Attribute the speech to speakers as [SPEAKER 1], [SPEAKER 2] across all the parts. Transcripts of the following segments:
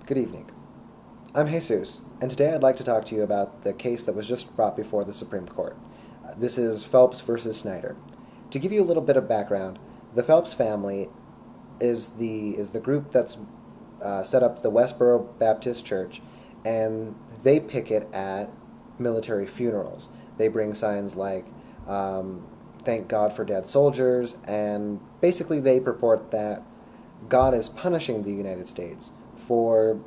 [SPEAKER 1] Good evening. I'm Jesus, and today I'd like to talk to you about the case that was just brought before the Supreme Court. This is Phelps versus Snyder. To give you a little bit of background, the Phelps family is the group that's set up the Westboro Baptist Church, and they picket at military funerals. They bring signs like "Thank God for dead soldiers," and basically they purport that God is punishing the United States for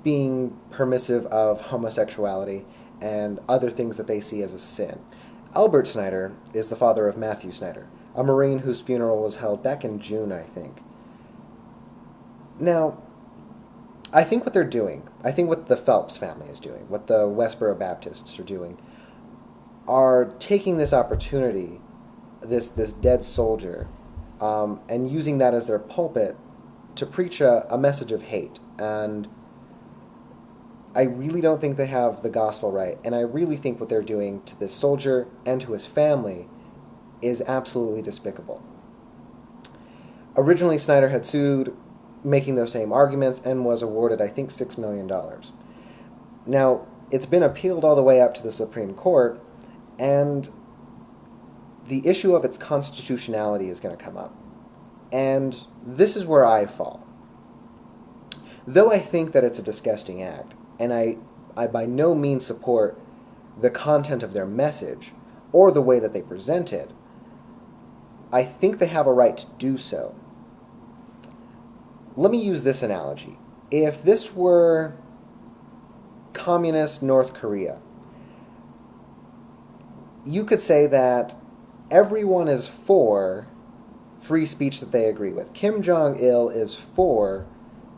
[SPEAKER 1] being permissive of homosexuality and other things that they see as a sin. Albert Snyder is the father of Matthew Snyder, a Marine whose funeral was held back in June, I think. Now, I think what they're doing, I think what the Phelps family is doing, what the Westboro Baptists are doing, are taking this opportunity, this dead soldier, and using that as their pulpit to preach a message of hate. And I really don't think they have the gospel right, and I really think what they're doing to this soldier and to his family is absolutely despicable. Originally, Snyder had sued, making those same arguments, and was awarded, I think, $6 million. Now, it's been appealed all the way up to the Supreme Court, and the issue of its constitutionality is going to come up. And this is where I fall. Though I think that it's a disgusting act, and I by no means support the content of their message or the way that they present it, I think they have a right to do so. Let me use this analogy. If this were communist North Korea, you could say that everyone is for free speech that they agree with. Kim Jong-il is for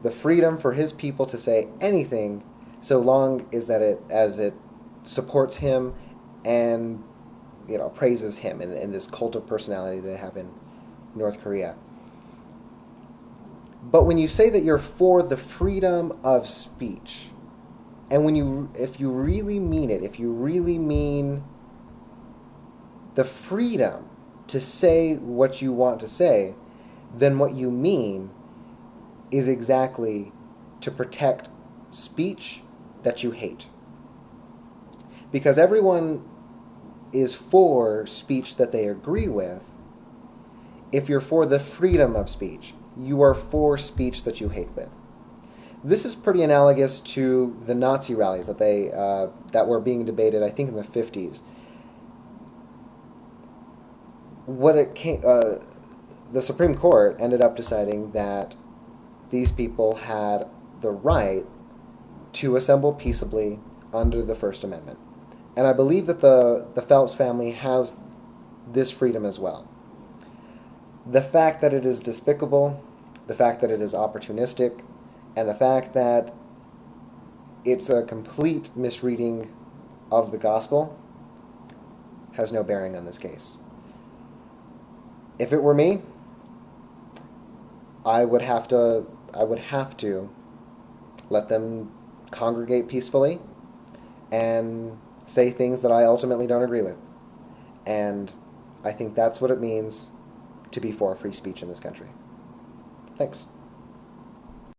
[SPEAKER 1] the freedom for his people to say anything so long as it supports him and praises him in this cult of personality they have in North Korea. But when you say that you're for the freedom of speech, and if you really mean it, if you really mean the freedom to say what you want to say, then what you mean is exactly to protect speech that you hate. Because everyone is for speech that they agree with. If you're for the freedom of speech, you are for speech that you hate with. This is pretty analogous to the Nazi rallies that were being debated, I think, in the 50s. The Supreme Court ended up deciding that these people had the right to assemble peaceably under the First Amendment. And I believe that the Phelps family has this freedom as well. The fact that it is despicable, the fact that it is opportunistic, and the fact that it's a complete misreading of the gospel has no bearing on this case. If it were me, I would have to let them congregate peacefully and say things that I ultimately don't agree with. And I think that's what it means to be for free speech in this country. Thanks.